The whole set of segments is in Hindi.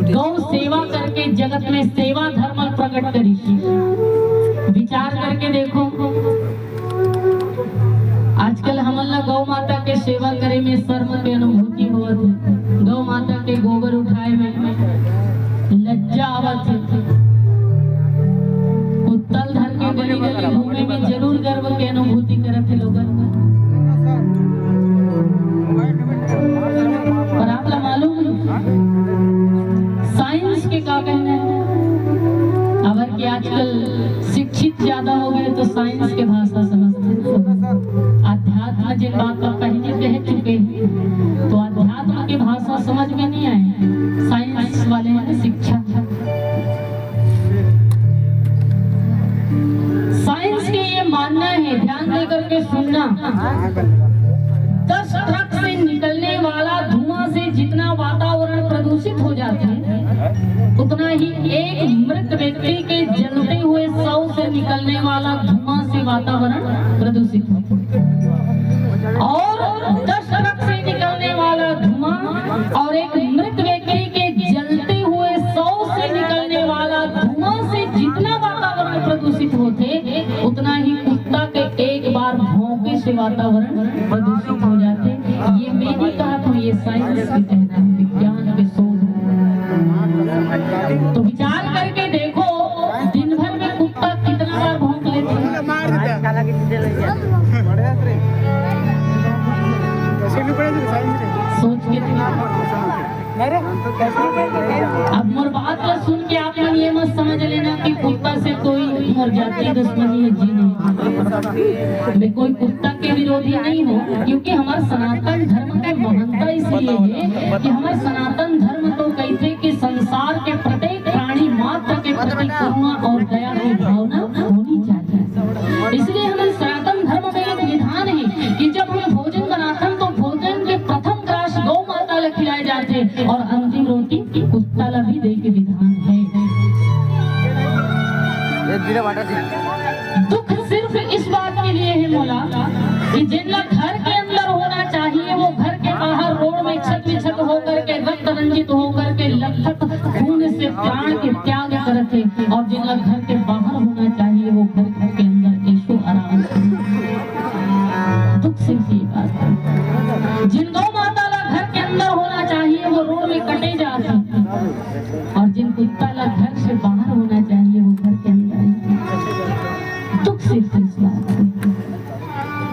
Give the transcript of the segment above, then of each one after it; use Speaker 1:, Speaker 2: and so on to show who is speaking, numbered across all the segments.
Speaker 1: गौ सेवा करके जगत में सेवा धर्म प्रकट करी। विचार करके देखो, आजकल हमला गौ माता के सेवा करे में शर्म के अनुभूति होत है। गौ माता के गोबर उठाए में लज्जा आवत है। उत्तल धर के गली गली घूमे में जरूर गर्व के अनुभूति करत है लोगन। पर आपला मालूम है साइंस के का कहना है? अगर कि आजकल शिक्षित ज्यादा हो गए तो साइंस के भाषा समझते हैं। अध्यात्म जिन बात पर पहले कह चुके हैं तो अध्यात्म की भाषा समझ में नहीं आए। साइंस वाले हैं शिक्षा। साइंस के ये मानना है, ध्यान दे करके सुनना, 10 ट्रक से निकलने वाला धुआं से जितना वातावरण प्रदूषित हो जाता है उतना ही एक मृत व्यक्ति के जलते हुए शव से निकलने वाला धुआं से वातावरण प्रदूषित होता है। और 10 ट्रक से निकलने वाला धुआं और एक मृत व्यक्ति के जलते हुए शव से निकलने वाला धुआं से जितना वातावरण प्रदूषित होते उतना ही कुत्ता के एक बार भौंके से वातावरण प्रदूषित हो जाते। ये मैं नहीं कहा तो ये साइंस के कहना है, विज्ञान के शोध। तो विचार करके देखो, दिन भर में कुत्ता कितना बार भौंक लेते हैं। सोच के अब मोर बात को सुन के आप मन ये मत समझ लेना कि कुत्ता से कोई मर जाती दुश्मनी है। जी नहीं, मैं कोई कुत्ता के विरोधी नहीं हूँ, क्योंकि हमारा सनातन धर्म का महानता इसलिए है कि हमारा सनातन धर्म तो कहते कि संसार के प्रत्येक प्राणी मात्र के प्रति करुणा और दया की भावना होनी चाहिए। इसलिए हमारे सनातन धर्म में एक विधान है कि जब हम भोजन बनाते हैं तो भोजन के प्रथम ग्रास गौ माता ला खिलाए जाते और अंतिम रोटी कुत्ता ला भी दे के विधान है। दुख सिर्फ इस बात के लिए है मोला कि जिनका घर के अंदर होना चाहिए वो घर के बाहर रोड में छत विछत होकर के रक्त रंजित होकर के लथपथ खून से प्राण के त्याग करते, और जिनका घर के बाहर होना चाहिए वो घर के अंदर ऐशो आराम से। दुख सिर्फ ये बात है, जिन गौ माता ला घर के अंदर होना चाहिए वो रोड में कटे जाते, और जिन कुत्ता ला घर से बाहर होना चाहिए वो घर के अंदर। दुख सिर्फ इस बात है।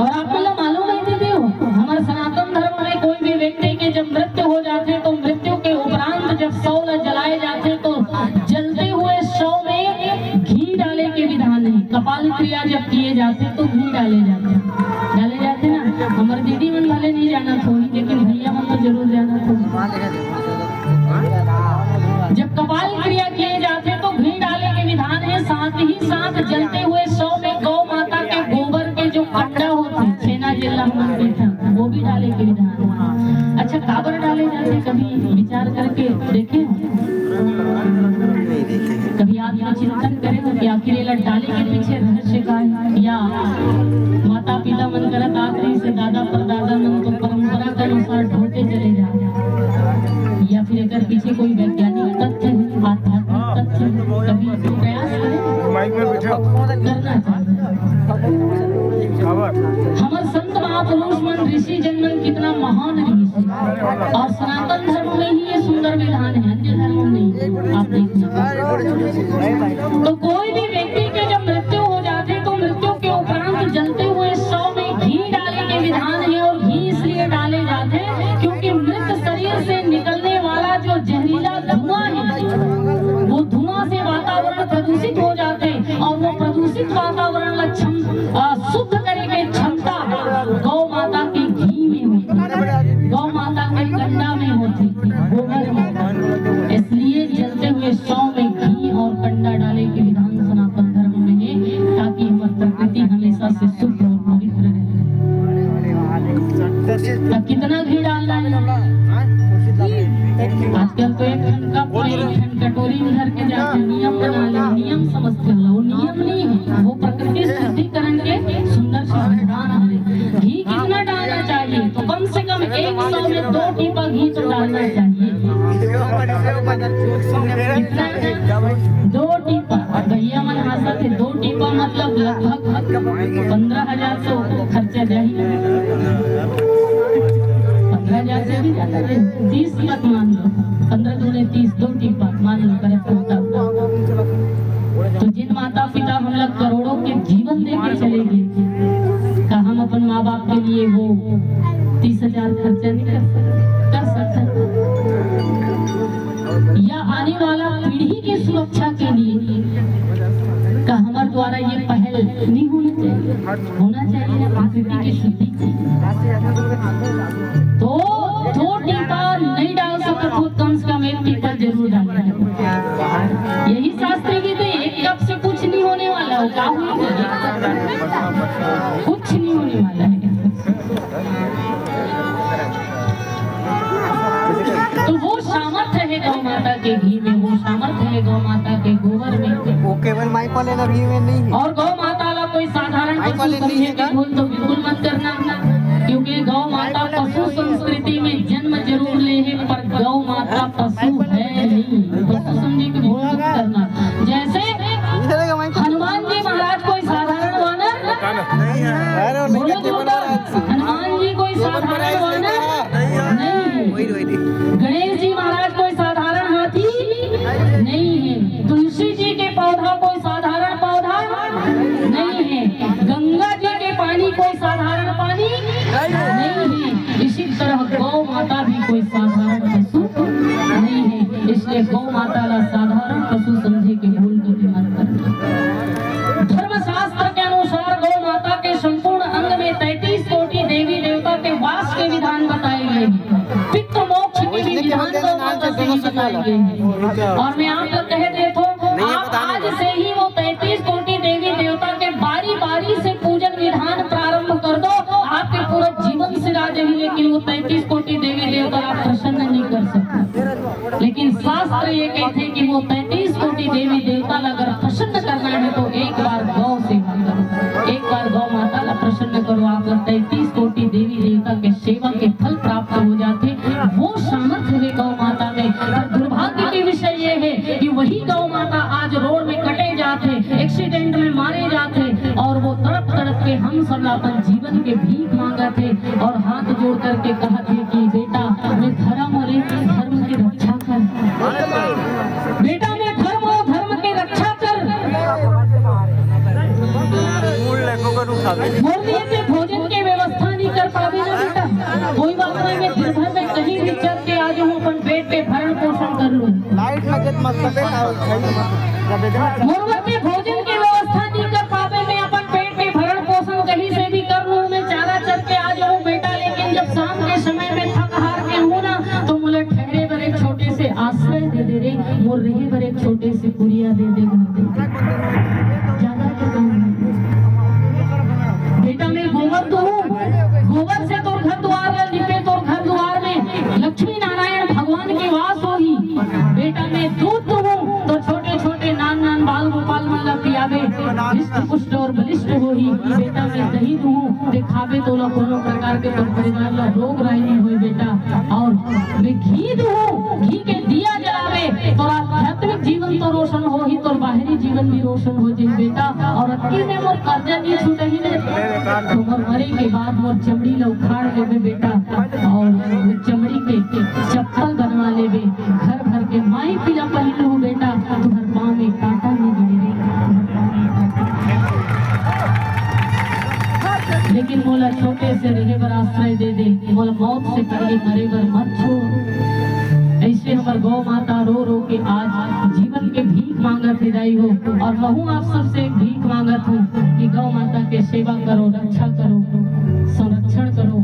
Speaker 1: और आपको मालूम है दीदी, हमारे सनातन धर्म में कोई भी व्यक्ति के जब मृत्यु हो जाते तो मृत्यु के उपरांत जब शव जलाए जाते तो जलते हुए शव में घी डाले के विधान है। कपाल क्रिया जब किए जाते तो घी डाले जाते ना। हमारे दीदी मन भले नहीं जाना थोड़ी, लेकिन भैया मन तो जरूर जाना था। जब कपाल क्रिया किए जाते तो घी डाले के विधान है। साथ ही साथ जलते हुए शव में गौ माता के गोबर के जो कंडा होते छेना जिला वो भी डाले के विधान है। अच्छा, काबर डाले जाते कभी विचार करके देखे? कभी आप यहाँ चिंतन करें कि आखिर ये डाले के पीछे रहस्य का है, या माता पिता मन करत आखिरी से दादा परदादा मन तो परंपरा के अनुसार ढोते चले जाते, या फिर अगर पीछे कोई वैज्ञानिक तथ्य है, आध्यात्मिक तथ्य है, कभी प्रयास करें करना चाहिए। हमारे संत महापुरुष मन ऋषि जन्मन कितना महान ऋषि, और सनातन धर्म में ही ये सुंदर विधान है, अन्य धर्मों में नहीं। आप तो कोई भी व्यक्ति के जब मृत्यु हो जाते तो मृत्यु के उपरांत जलते हुए शव में घी डाले के विधान है। और घी इसलिए डाले जाते क्योंकि मृत शरीर से निकलने वाला जो जहरीला धुआं है वो धुआं से वातावरण प्रदूषित हो जाते, और वो प्रदूषित वातावरण शुद्ध करे के क्षमता गौ माता के घी में होती, गौ माता के कंडा में होती, गोबर में। इसलिए जलते हुए शव में घी और कंडा डाले के विधान सनातन धर्म में है, ताकि हमारी प्रकृति हमेशा से शुद्ध और पवित्र रहे। कितना घी डालना है आजकल तो एक कटोरी में भर के जाते नियम बना ले, नियम समझते हो, वो नियम नहीं है, वो प्रकृति कितना? 2 टीपा। भैया मन हंसा थे, 2 टीपा मतलब लगभग 15,000 से खर्चा जाए। 15,000 से भी ज्यादा, 30 मत मान लो, 15 दूने 30, 2 टीपा मान लो करेक्ट होता। तो जिन माता पिता हम लोग करोड़ों के जीवन दे के चले गए, का हम अपन माँ बाप के लिए वो 30,000 खर्चा नहीं कर सकते? या आने वाला पीढ़ी की सुरक्षा के लिए का हमारे द्वारा ये पहल नहीं होना चाहिए? होना चाहिए ना, प्रकृति की शुद्धि। तो 2 टीपा नहीं डाल सकते हो, कम से कम 1 टीपा जरूर डालना है। यही शास्त्र की तो 1 कप से कुछ नहीं होने वाला हो, क्या कुछ नहीं होने वाला है। तो वो सामर्थ्य है गौ माता के घी में, वो सामर्थ्य है गौ माता के गोबर में।
Speaker 2: वो केवल माइक वाले ना घी में नहीं है।
Speaker 1: और गौ माता ला कोई साधारण पशु समझे कि भूल तो बिल्कुल मत करना, क्योंकि गौ माता पशु संस्कृति में जन्म जरूर ले है, पर गौ माता पशु है नहीं। पशु समझे कि भूल मत करना। जैसे हनुमान जी महाराज कोई साधारण वानर बोलो तो, हनुमान जी कोई साधारण वानर नहीं, गणेश जी महाराज कोई साधारण हाथी नहीं है, तुलसी जी के पौधा कोई साधारण पौधा नहीं है, गंगा जी के पानी कोई साधारण पानी नहीं है। इसी तरह गौ माता भी कोई साधारण पशु नहीं है। इसलिए गौ माता ला साधारण पशु समझे के भूल कभी मत करना। धर्मशास्त्र के अनुसार गौ माता के संपूर्ण अंग में 33 कोटि देवी देवता के वास के विधान बताए गए हैं। पितृ मोक्ष के भी विधान गौ माता से ही बताए गए हैं। और मैं आप लोग कह देता हूँ, आप आज से ही वो 33 कोटि देवी देवता के बारी बारी से पूजन विधान प्रारंभ कर दो, आपके पूरा जीवन से राज ही। लेकिन वो 33 कोटि देवी देवता आप प्रसन्न नहीं कर सकते। लेकिन शास्त्र ये कहते हैं कि वो 33 कोटि देवी देवता अगर प्रसन्न करना है तो एक बार गौ सेवा करो, एक बार गौ माता ला प्रसन्न करो। आप 33 कोटि देवी देवता के सेवा के फल प्राप्त हो जाते। वो सामर्थ्य है गौ माता में। पर दुर्भाग्य की विषय ये है कि वही गौ माता आज रोड में कटे जाते, एक्सीडेंट में मारे जाते, और वो तड़प तड़प के हम सब अपन जीवन के भीख मांगा थे और हाथ जोड़ करके कहा थे कि बेटा मैं धर्म और धर्म की रक्षा कर, बेटा मैं धर्म और धर्म की रक्षा कर। बोलिए कि भोजन की व्यवस्था नहीं कर पावे ना बेटा, कोई बात नहीं, मैं दिन भर में कहीं भी चल के आ जाऊँ, अपन पेट पे भरण पोषण कर लूँ। मोरवती भोजन की व्यवस्था नहीं कर पावे, मैं अपन पेट पे भरण पोषण कहीं से भी कर लूँ, मैं चारा चल के आ जाऊँ बेटा। लेकिन जब शाम के समय में थक हार के हूँ ना, तो मुझे ठहरे पर एक छोटे से आश्रय दे दे रे, मोर रहे पर एक छोटे से पुरिया दे दे, घर दे ज्यादा तो कम बेटा। मैं गोबर तो हूँ, गोबर से तो घर द्वार लिपे, तो घर द्वार में लक्ष्मी नारायण भगवान के वास होगी। बेटा मैं दूध तो हूँ, तो छोटे छोटे नान नान बाल गोपाल मल्ला पियावे, हृष्ट पुष्ट और बलिष्ठ होगी। बेटा मैं दही दूँ, दिखावे तो कोनो प्रकार के तो परिवार ला रोग रहने हुए बेटा। और मैं घी दूँ, घी के दिया जलावे, तो आध्यात्मिक जीवन तो रोशन हो ही, तो बाहरी जीवन भी रोशन हो जाए बेटा। और अक्की में मोर कर्जा नहीं छूटे ही ने, तो मोर मरे के बाद मोर चमड़ी ला उखाड़ लेवे बेटा, और चमड़ी के चप्पल बनवा लेवे, घर भर के माई पीला पहन लो बेटा, तुम्हारे पाँव में कांटा नहीं गिरे। लेकिन मोला छोटे से रहे बर आश्रय दे दे, मोला मौत से पहले मरे बर मत छोड़। ऐसे हमार गौ माता रो रो के आज जीवन के भीख मांगत हिदाई हो। और मैं आप सबसे भीख मांगत हूँ कि गौ माता के सेवा करो, रक्षा करो, संरक्षण करो।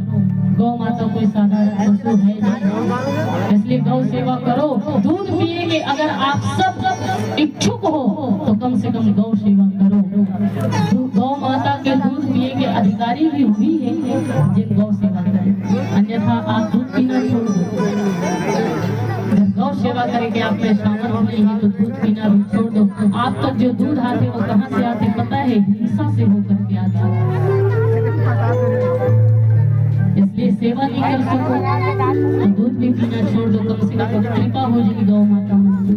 Speaker 1: गौ माता कोई साधारण पशु है नहीं, इसलिए गौ सेवा करो। दूध पिए के अगर आप सब इच्छुक हो तो कम से कम गौ सेवा करो। गौ माता के दूध पिए के अधिकारी भी हुई है जिन गौ सेवा करें, अन्यथा आप दूध पीना छोड़ दो। गौ सेवा करके आप में सामर्थ्य नहीं है तो दूध पीना भी छोड़ दो। आप तक जो दूध आते वो कहाँ से आते पता है? हिंसा से होकर के आते। इसलिए सेवा नहीं कर सको तो दूध भी पीना छोड़ दो, कम से कम कृपा हो जाएगी गौ माता में।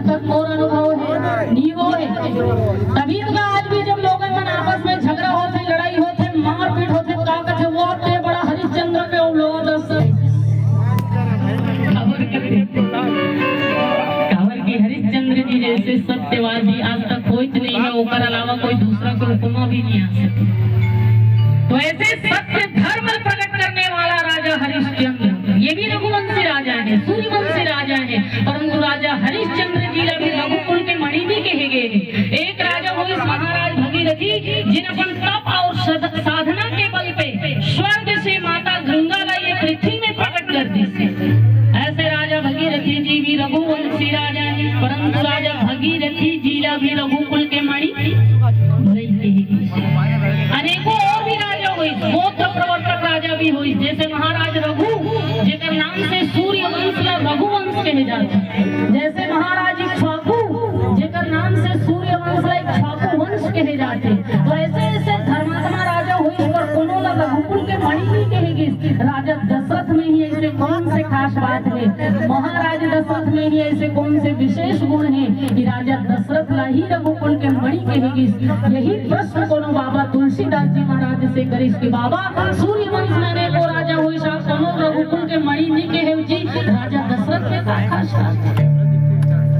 Speaker 1: तक मोर अनुभव है नीवो है। तभी तो आज भी जब लोग मन आपस में झगड़ा होते, लड़ाई होते, मारपीट होते, ताकत है वो आते बड़ा हरिश्चंद्र के औलाद कावर की हरिश्चंद्र जी जैसे सत्यवादी आज तक कोई नहीं है, ओकर अलावा कोई दूसरा कोई उपमा भी नहीं आ सकता। तो ऐसे सत्य धर्म प्रकट करने वाला राजा हरिश्चंद्र, ये भी रघुवंशी राजा है, सूर्यवंशी राजा है, परंतु राजा हरिश्चंद्र जी भी रघुकुल के मणि भी कहे गए हैं। एक राजा हुए महाराज भगीरथी, जिन अपन तप और साधना के बल पे स्वर्ग से माता गंगा ला ये पृथ्वी में प्रकट कर दी। ऐसे राजा भगीरथी जी भी रघुवंशी राजा है, परंतु राजा भगीरथी जी ला भी रघुकुल के मणि अनेकों और भी राजा हुई, गोत्र प्रवर्तक राजा भी हुई, जैसे महाराज रघु जेकर नाम से सूर्य वंश ला रघुवंश कहे जाते, जैसे महाराज इक्ष्वाकु जेकर नाम से सूर्य वंश ला इक्ष्वाकु वंश कहे जाते। तो ऐसे ऐसे धर्मात्मा राजा हुई पर कोनो ला रघुकुल के मणि नहीं कहेगी। राजा दशरथ में ही ऐसे कौन से खास बात है, महाराज दशरथ में ही ऐसे कौन से विशेष गुण है कि राजा दशरथ ला ही रघुकुल के मणि कहेगी। यही प्रश्न कोनो बाबा तुलसीदास जी महाराज से करिस कि बाबा सूर्य वंश में अनेको राजा हुई साहब कोनो रघुकुल के मणि नहीं कहे जी, राजा दशरथ में का खास बात।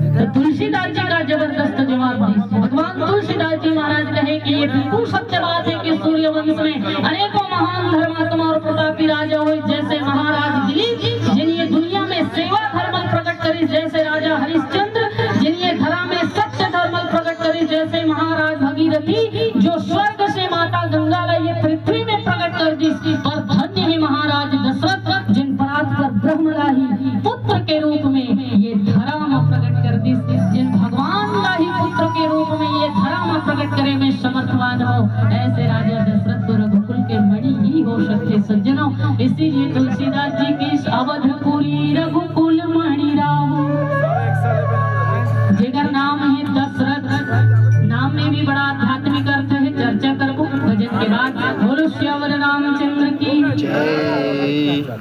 Speaker 1: तो तुलसीदास जी का जबरदस्त जवाब दी। भगवान तुलसीदास जी महाराज कहे कि ये बिल्कुल सत्य बात है कि सूर्य वंश में अनेकों महान धर्मात्मा और प्रतापी राजा हुए, जैसे महाराज दिलीप जिन्हें दुनिया में सेवा धर्म प्रकट करी, जैसे राजा हरिश्चंद्र जिन्हें धरा में सत्य धर्म प्रकट करी, जैसे महाराज भगीरथी जो स्वर्ग से माता गंगा ला ये पृथ्वी में प्रकट कर दी। पर धन्य है महाराज दशरथ जिन परात्पर ब्रह्म लाही पुत्र के रूप में ये धरा में प्रकट कर दी, जिन भगवान लाही पुत्र के रूप में ये धरा में प्रकट करे में समर्थवान हो। ऐसे राजा दशरथ तो रघुकुल के मणि ही हो सकते सज्जनों। इसीलिए तुलसीदास जी की इस अवधपुरी रघुकुल मणि राम जेकर नाम है दशरथ, नाम में भी बड़ा आध्यात्मिक अर्थ है, चर्चा करबो भजन के बाद। बोलो श्यावर रामचंद्र की जय।